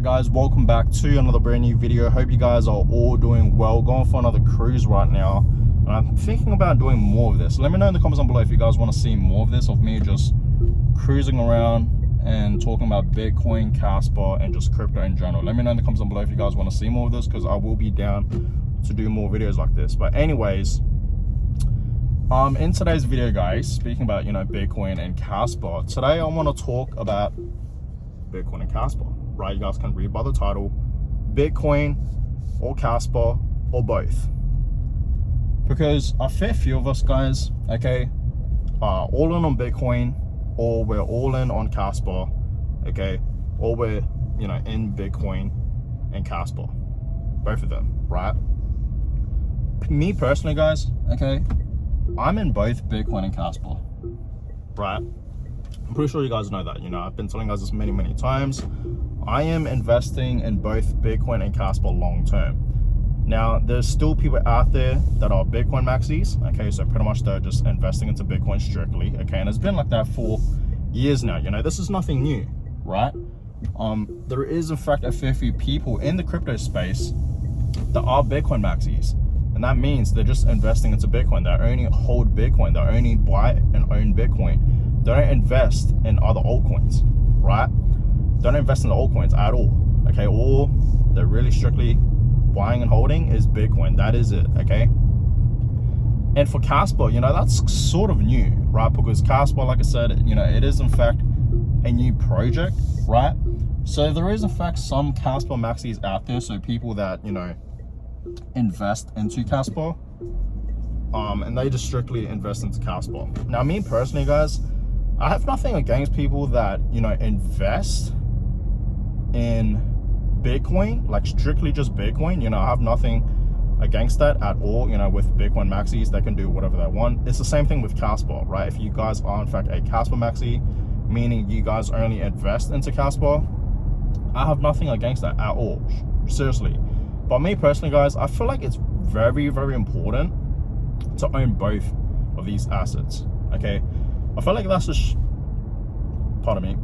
guys, welcome back to another brand new video. Hope you guys are all doing well. Going for another cruise right now, and I'm thinking about doing more of this. Let me know in the comments down below if you guys want to see more of this, of me just cruising around and talking about Bitcoin, Kaspa, and just crypto in general. Let me know in the comments down below if you guys want to see more of this, because I will be down to do more videos like this. But anyways, in today's video, guys, speaking about Bitcoin and Kaspa, today I want to talk about Bitcoin and Kaspa, right? You guys can read by the title, Bitcoin or Kaspa or both, because a fair few of us guys, okay, are all in on Bitcoin, or we're all in on Kaspa, okay, or we're in Bitcoin and Kaspa, both of them, right? Me personally, guys, okay, I'm in both Bitcoin and Kaspa, right? I'm pretty sure you guys know that. I've been telling you guys this many times. I am investing in both Bitcoin and Kaspa long term. Now, there's still people out there that are Bitcoin maxis, okay, so pretty much they're just investing into Bitcoin strictly, okay, and it's been like that for years now. This is nothing new, right? There is in fact a fair few people in the crypto space that are Bitcoin maxis, and that means they're just investing into Bitcoin. They only hold Bitcoin. They only buy and own Bitcoin. They don't invest in other altcoins, right? They don't invest in the altcoins at all, okay? All they're really strictly buying and holding is Bitcoin. That is it, okay? And for Kaspa, that's sort of new, right? Because Kaspa, like I said, it is in fact a new project, right? So there is in fact some Kaspa maxis out there, so people that invest into Kaspa, and they just strictly invest into Kaspa. Now, me personally, guys, I have nothing against people that invest in Bitcoin, like strictly just Bitcoin. I have nothing against that at all. With Bitcoin maxis, they can do whatever they want. It's the same thing with Kaspa, right? If you guys are in fact a Kaspa maxi, meaning you guys only invest into Kaspa, I have nothing against that at all, seriously. But me personally, guys, I feel like it's very important to own both of these assets, okay? I feel like that's just, pardon me,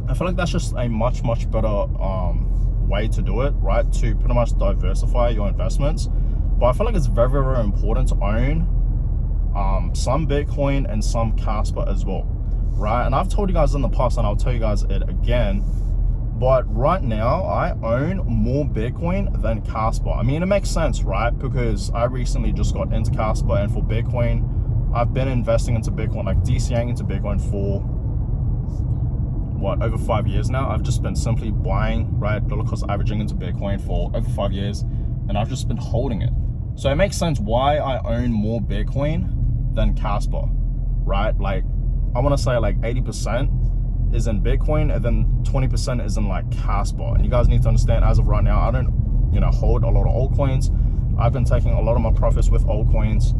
I feel like that's just a much better way to do it, right? To pretty much diversify your investments. But I feel like it's very important to own some Bitcoin and some Kaspa as well, right? And I've told you guys in the past, and I'll tell you guys it again, but right now I own more Bitcoin than Kaspa. I mean, it makes sense, right? Because I recently just got into Kaspa, and for Bitcoin, I've been investing into Bitcoin, like DCAing into Bitcoin for over 5 years now. I've just been simply buying, right, dollar cost averaging into Bitcoin for over 5 years, and I've just been holding it. So it makes sense why I own more Bitcoin than Kaspa, right? Like, I want to say like 80% is in Bitcoin, and then 20% is in like Kaspa. And you guys need to understand, as of right now, I don't hold a lot of altcoins. I've been taking a lot of my profits with altcoins.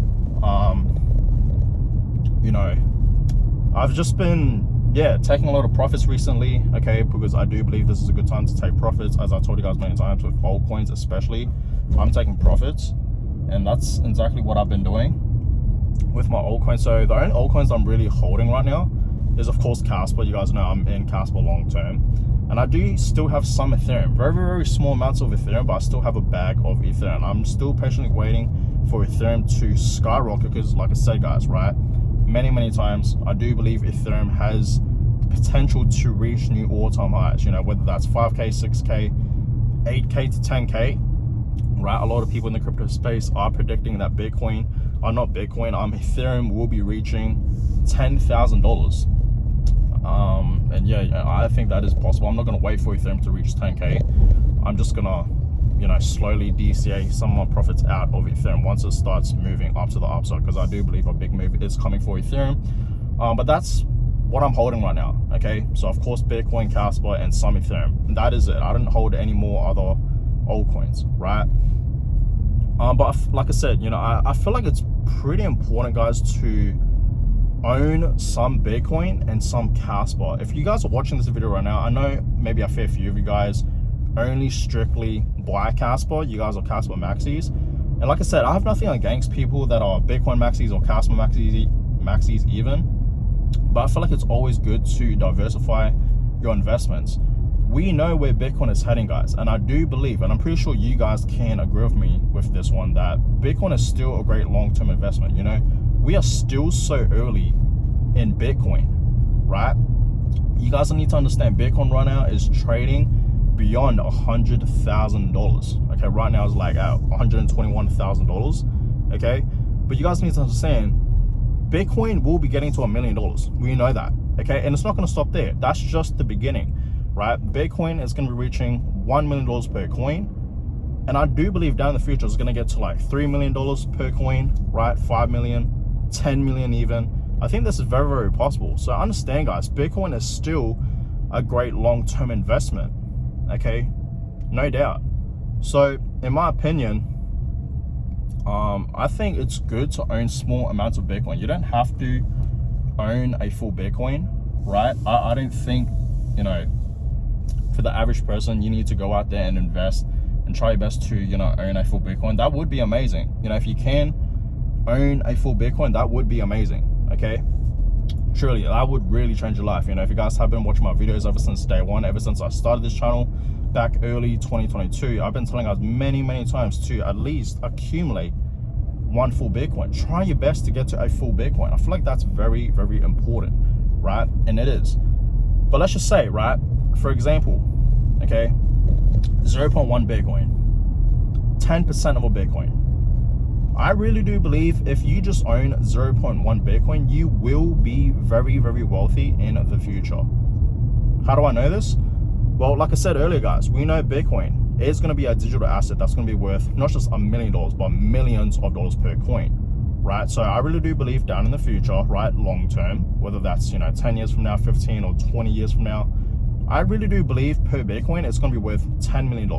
I've just been taking a lot of profits recently, okay, because I do believe this is a good time to take profits. As I told you guys many times, with altcoins especially, I'm taking profits, and that's exactly what I've been doing with my altcoins. So the only altcoins I'm really holding right now is, of course, Kaspa. You guys know I'm in Kaspa long term, and I do still have some Ethereum, very small amounts of Ethereum, but I still have a bag of Ethereum. I'm still patiently waiting for Ethereum to skyrocket, because like I said, guys, right, many times, I do believe Ethereum has potential to reach new all-time highs, whether that's 5k, 6k, 8k to 10k, right? A lot of people in the crypto space are predicting that Ethereum will be reaching $10,000. And yeah, I think that is possible. I'm not going to wait for Ethereum to reach 10k. I'm just gonna slowly DCA some of my profits out of Ethereum once it starts moving up to the upside, because I do believe a big move is coming for Ethereum. But that's what I'm holding right now, okay? So of course, Bitcoin, Kaspa, and some Ethereum. That is it. I don't hold any more other altcoins, right? But like I said, I feel like it's pretty important, guys, to own some Bitcoin and some Kaspa. If you guys are watching this video right now, I know maybe a fair few of you guys only strictly buy Kaspa. You guys are Kaspa maxis, and like I said, I have nothing against people that are Bitcoin maxis or Kaspa maxis even, but I feel like it's always good to diversify your investments. we know where Bitcoin is heading, guys. And I do believe, and I'm pretty sure you guys can agree with me with this one, that Bitcoin is still a great long-term investment. You know, we are still so early in Bitcoin, right? You guys need to understand Bitcoin right now is trading beyond $100,000. Okay, right now it's like at $121,000. Okay, but you guys need to understand Bitcoin will be getting to $1 million. We know that. Okay, and it's not going to stop there. That's just the beginning, right? Bitcoin is going to be reaching $1 million per coin, and I do believe down in the future it's going to get to like $3 million per coin, right? 5 million, 10 million even. I think this is very, very possible. So understand, guys, Bitcoin is still a great long-term investment. Okay, no doubt. So in my opinion, I think it's good to own small amounts of Bitcoin. You don't have to own a full Bitcoin, right? I don't think, you know, for the average person, you need to go out there and invest and try your best to, you know, own a full Bitcoin. That would be amazing. You know, if you can own a full Bitcoin, that would be amazing. Okay, truly, that would really change your life. You know, if you guys have been watching my videos ever since day one, ever since I started this channel back early 2022, I've been telling us many times to at least accumulate one full Bitcoin. Try your best to get to a full Bitcoin. I feel like that's very, very important, right? And it is. But let's just say, right, for example, okay, 0.1 Bitcoin, 10% of a Bitcoin. I really do believe if you just own 0.1 Bitcoin, you will be very, very wealthy in the future. How do I know this? Well, like I said earlier, guys, we know Bitcoin is going to be a digital asset that's going to be worth not just $1 million, but millions of dollars per coin, right? So I really do believe down in the future, right, long term, whether that's, you know, 10 years from now, 15 or 20 years from now, I really do believe per Bitcoin, it's going to be worth $10 million.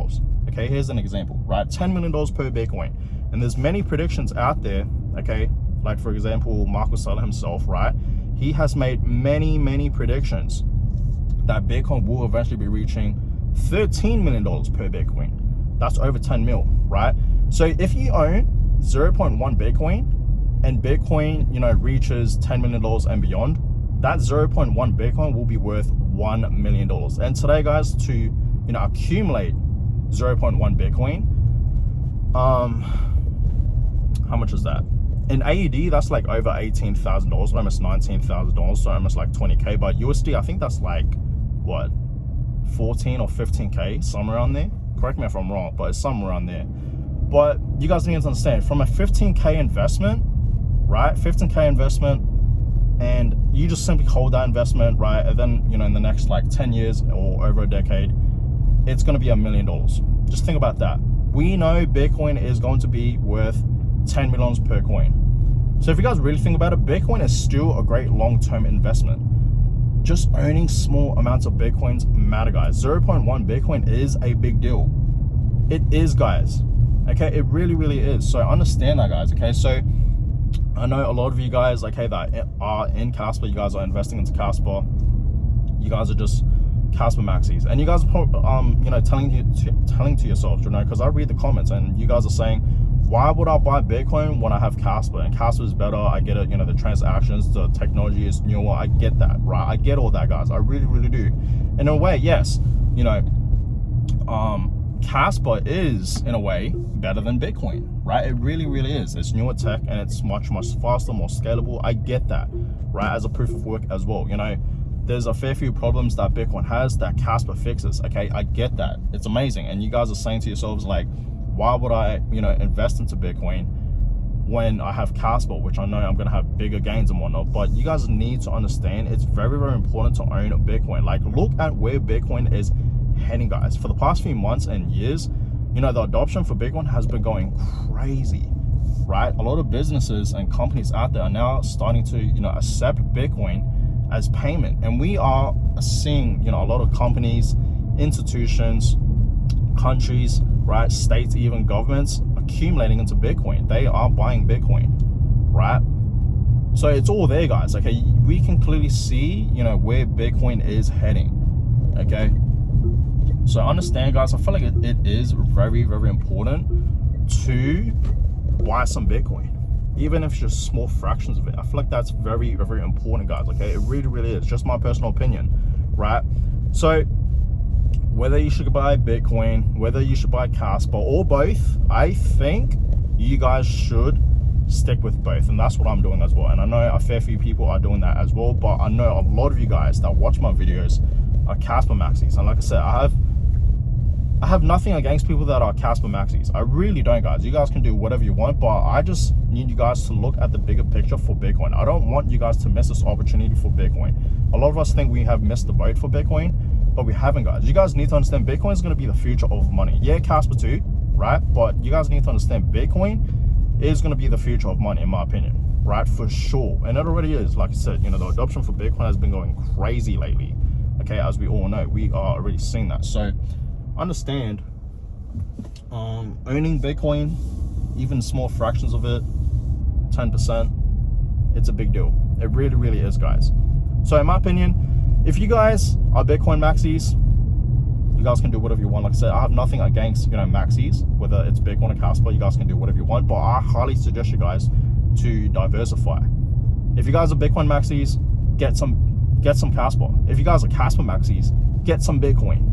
Okay, here's an example, right? $10 million per Bitcoin. And there's many predictions out there, okay? Like, for example, Marco Sala himself, right? He has made many predictions that Bitcoin will eventually be reaching $13 million per Bitcoin. That's over 10 mil, right? So if you own 0.1 Bitcoin and Bitcoin, you know, reaches $10 million and beyond, that 0.1 Bitcoin will be worth $1 million. And today, guys, to, you know, accumulate 0.1 Bitcoin, how much is that? In AUD, that's like over $18,000, almost $19,000, so almost like 20K. But USD, I think that's like, what, 14 or 15K, somewhere around there. Correct me if I'm wrong, but it's somewhere around there. But you guys need to understand, from a 15K investment, right? 15K investment, and you just simply hold that investment, right? And then, you know, in the next like 10 years or over a decade, it's going to be $1 million. Just think about that. We know Bitcoin is going to be worth 10 millions per coin. So if you guys really think about it, Bitcoin is still a great long-term investment. Just owning small amounts of Bitcoins matter, guys. 0.1 Bitcoin is a big deal. It is, guys. Okay, it really is. So understand that, guys. Okay, so I know a lot of you guys, okay, that are in Kaspa, you guys are investing into Kaspa. You guys are just Kaspa maxis, and you guys are, you know, telling to yourselves, you know, because I read the comments and you guys are saying, why would I buy Bitcoin when I have Kaspa? And Kaspa is better. I get it. You know, the transactions, the technology is newer. I get that, right? I get all that, guys. I really do. In a way, yes, you know, Kaspa is in a way better than Bitcoin, right? It really is. It's newer tech and it's much faster, more scalable. I get that, right? As a proof of work as well, you know. There's a fair few problems that Bitcoin has that Kaspa fixes. Okay, I get that. It's amazing. And you guys are saying to yourselves, like, why would I, you know, invest into Bitcoin when I have Kaspa, which I know I'm going to have bigger gains and whatnot? But you guys need to understand, it's very important to own Bitcoin. Like, look at where Bitcoin is heading, guys. For the past few months and years, you know, the adoption for Bitcoin has been going crazy, right? A lot of businesses and companies out there are now starting to, you know, accept Bitcoin as payment. And we are seeing, you know, a lot of companies, institutions, countries, right, states, even governments accumulating into Bitcoin. They are buying Bitcoin, right? So it's all there, guys. Okay, we can clearly see, you know, where Bitcoin is heading. Okay, so understand, guys, I feel like it is very important to buy some Bitcoin, even if it's just small fractions of it. I feel like that's very important, guys. Okay, it really is. Just my personal opinion, right? So whether you should buy Bitcoin, whether you should buy Kaspa, or both, I think you guys should stick with both, and that's what I'm doing as well. And I know a fair few people are doing that as well, but I know a lot of you guys that watch my videos are Kaspa maxis. And like I said, I have nothing against people that are Kaspa maxis. I really don't, guys. You guys can do whatever you want, but I just need you guys to look at the bigger picture for Bitcoin. I don't want you guys to miss this opportunity for Bitcoin. A lot of us think we have missed the boat for Bitcoin, but we haven't, guys. You guys need to understand Bitcoin is going to be the future of money. Yeah, Kaspa too, right? But you guys need to understand Bitcoin is going to be the future of money, in my opinion, right? For sure. And it already is. Like I said, you know, the adoption for Bitcoin has been going crazy lately. Okay, as we all know, we are already seeing that. So understand, owning Bitcoin, even small fractions of it, 10%, it's a big deal. It really, really is, guys. So in my opinion, if you guys are Bitcoin maxis, you guys can do whatever you want. Like I said, I have nothing against, you know, maxis, whether it's Bitcoin or Kaspa. You guys can do whatever you want, but I highly suggest you guys to diversify. If you guys are Bitcoin maxis, get some Kaspa. If you guys are Kaspa maxis, get some Bitcoin,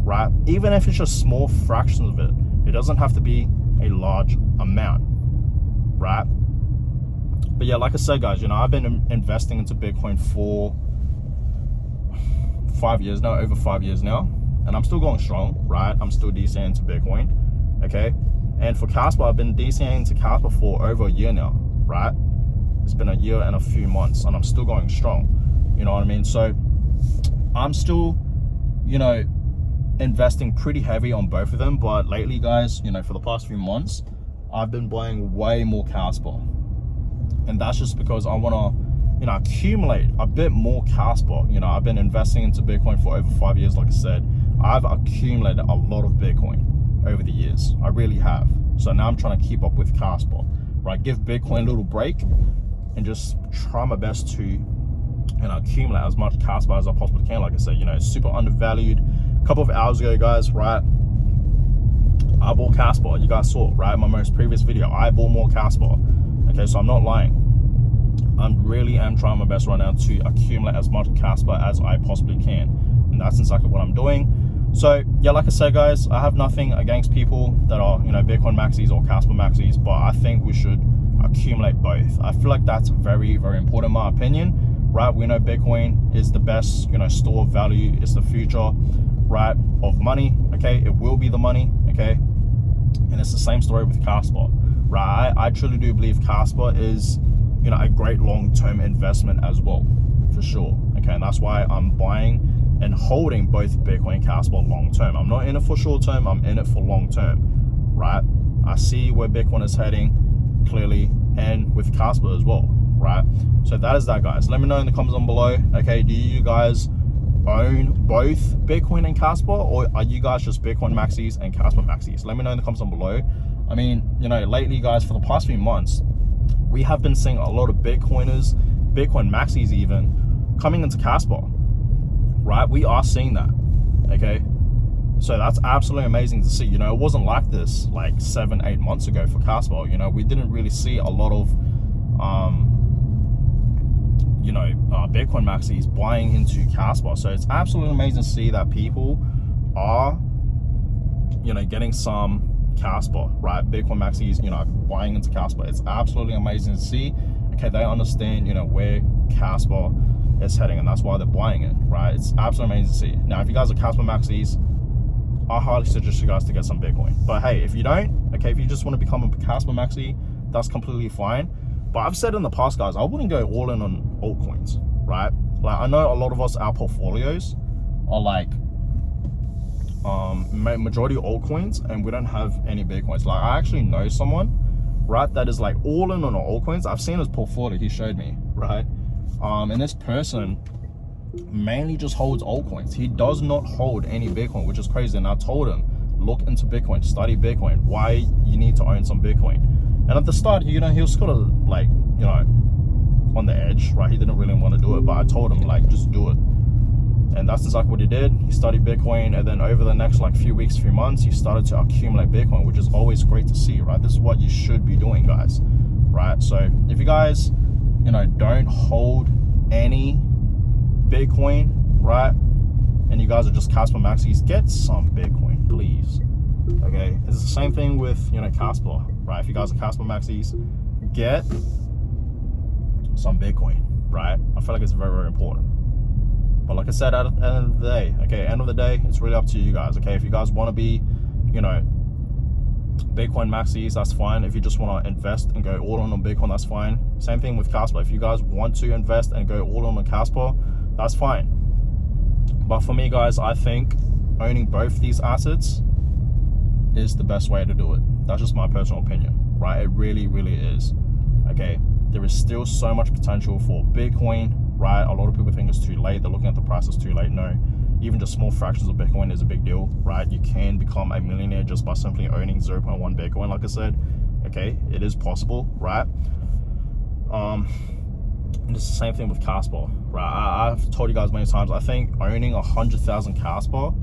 right? Even if it's just small fractions of it, it doesn't have to be a large amount, right? But yeah, like I said, guys, you know, I've been investing into Bitcoin for 5 years now, over 5 years now, and I'm still going strong, right? I'm still DCing into Bitcoin, okay? And for Kaspa, I've been DCing into Kaspa for over a year now, right? It's been a year and a few months, and I'm still going strong, you know what I mean? So I'm still, you know, investing pretty heavy on both of them, but lately, guys, you know, for the past few months, I've been buying way more Kaspa, and that's just because I want to, you know, accumulate a bit more Kaspa. You know, I've been investing into Bitcoin for over 5 years. Like I said, I've accumulated a lot of Bitcoin over the years. I really have. So now I'm trying to keep up with Kaspa, right? Give Bitcoin a little break and just try my best to, you know, accumulate as much Kaspa as I possibly can. Like I said, you know, it's super undervalued. A couple of hours ago, guys, right, I bought Kaspa. You guys saw, right, my most previous video, I bought more Kaspa. Okay, so I'm not lying. I really am trying my best right now to accumulate as much Kaspa as I possibly can, and that's exactly what I'm doing. So yeah, like I said, guys, I have nothing against people that are, you know, Bitcoin maxis or Kaspa maxis, but I think we should accumulate both. I feel like that's very, very important in my opinion, right? We know Bitcoin is the best, you know, store of value. It's the future, right, of money. Okay, it will be the money. Okay, and it's the same story with Kaspa, right? I truly do believe Kaspa is, you know, a great long-term investment as well, for sure. Okay, and that's why I'm buying and holding both Bitcoin and Kaspa long-term. I'm not in it for short-term, I'm in it for long-term, right? I see where Bitcoin is heading clearly, and with Kaspa as well, right? So that is that, guys. Let me know in the comments down below. Okay, do you guys own both Bitcoin and Kaspa, or are you guys just Bitcoin maxis and Kaspa maxis? Let me know in the comments down below. I mean, you know, lately, guys, for the past few months, we have been seeing a lot of Bitcoiners, Bitcoin maxis even, coming into Kaspa, right? We are seeing that, okay? So that's absolutely amazing to see. You know, it wasn't like this like 7-8 months ago for Kaspa. You know, we didn't really see a lot of, you know, Bitcoin maxis buying into Kaspa. So it's absolutely amazing to see that people are, you know, getting some Kaspa, right? Bitcoin maxis, you know, buying into Kaspa. It's absolutely amazing to see. Okay, they understand, you know, where Kaspa is heading, and that's why they're buying it, right? It's absolutely amazing to see. Now, if you guys are Kaspa maxis, I highly suggest you guys to get some Bitcoin. But hey, if you don't, okay, if you just want to become a Kaspa maxi, that's completely fine. But I've said in the past, guys, I wouldn't go all in on altcoins, right? Like, I know a lot of us, our portfolios are like majority altcoins, and we don't have any Bitcoins. Like, I actually know someone, right, that is like all in on altcoins. I've seen his portfolio, he showed me, right? And this person mainly just holds altcoins. He does not hold any Bitcoin, which is crazy. And I told him, look into Bitcoin, study Bitcoin, why you need to own some Bitcoin. And at the start, you know, he was kind of like, you know, on the edge, right? He didn't really want to do it, but I told him, like, just do it. And that's exactly what he did. He studied Bitcoin, and then over the next like few weeks, few months, he started to accumulate Bitcoin, which is always great to see, right? This is what you should be doing, guys, right? So if you guys, you know, don't hold any Bitcoin, right, and you guys are just Kaspa maxis, get some Bitcoin, please. Okay, it's the same thing with, you know, Kaspa, right? If you guys are Kaspa maxis, get some Bitcoin, right? I feel like it's very, very important. But like I said, at the end of the day, okay, end of the day, it's really up to you guys, okay? If you guys want to be, you know, Bitcoin maxis, that's fine. If you just want to invest and go all in on Bitcoin, that's fine. Same thing with Kaspa. If you guys want to invest and go all in on Kaspa, that's fine. But for me, guys, I think owning both these assets is the best way to do it. That's just my personal opinion, right? It really, really is. Okay, there is still so much potential for Bitcoin, right? A lot of people think it's too late. They're looking at the price, it's too late. No, even just small fractions of Bitcoin is a big deal, right? You can become a millionaire just by simply owning 0.1 Bitcoin, like I said. Okay, it is possible, right? And it's the same thing with Kaspa, right? I've told you guys many times, I think owning 100,000 Kaspa,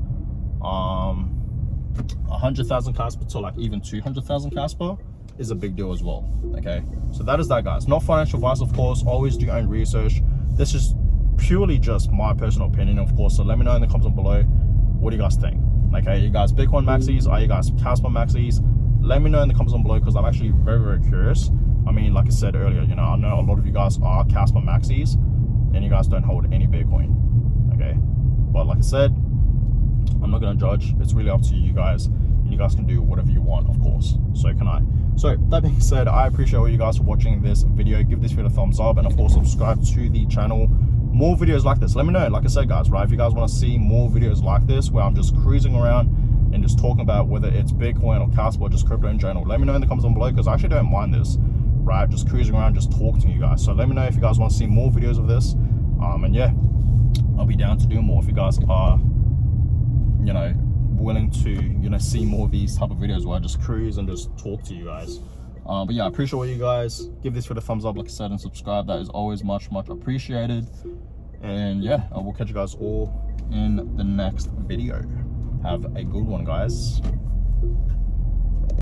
100,000 Kaspa to like even 200,000 Kaspa is a big deal as well. Okay, so that is that, guys. Not financial advice, of course. Always do your own research. This is purely just my personal opinion, of course. So let me know in the comments below, what do you guys think? Okay, you guys Bitcoin maxis? Are you guys Kaspa maxis? Let me know in the comments below, because I'm actually very, very curious. I mean, like I said earlier, you know, I know a lot of you guys are Kaspa maxis and you guys don't hold any Bitcoin. Okay, but like I said, I'm not gonna judge. It's really up to you guys, and you guys can do whatever you want, of course. So can I. So that being said, I appreciate all you guys for watching this video. Give this video a thumbs up, and of course subscribe to the channel. More videos like this, let me know. Like I said, guys, right, if you guys want to see more videos like this where I'm just cruising around and just talking about whether it's Bitcoin or Kaspa or just crypto in general, let me know in the comments below, because I actually don't mind this, right? Just cruising around, just talking to you guys. So let me know if you guys want to see more videos of this, and yeah, I'll be down to do more if you guys are, you know, willing to, you know, see more of these type of videos where I just cruise and just talk to you guys. But yeah, I appreciate all you guys. Give this video a thumbs up, like I said, and subscribe. That is always much, much appreciated. And yeah, I will catch you guys all in the next video. Have a good one, guys.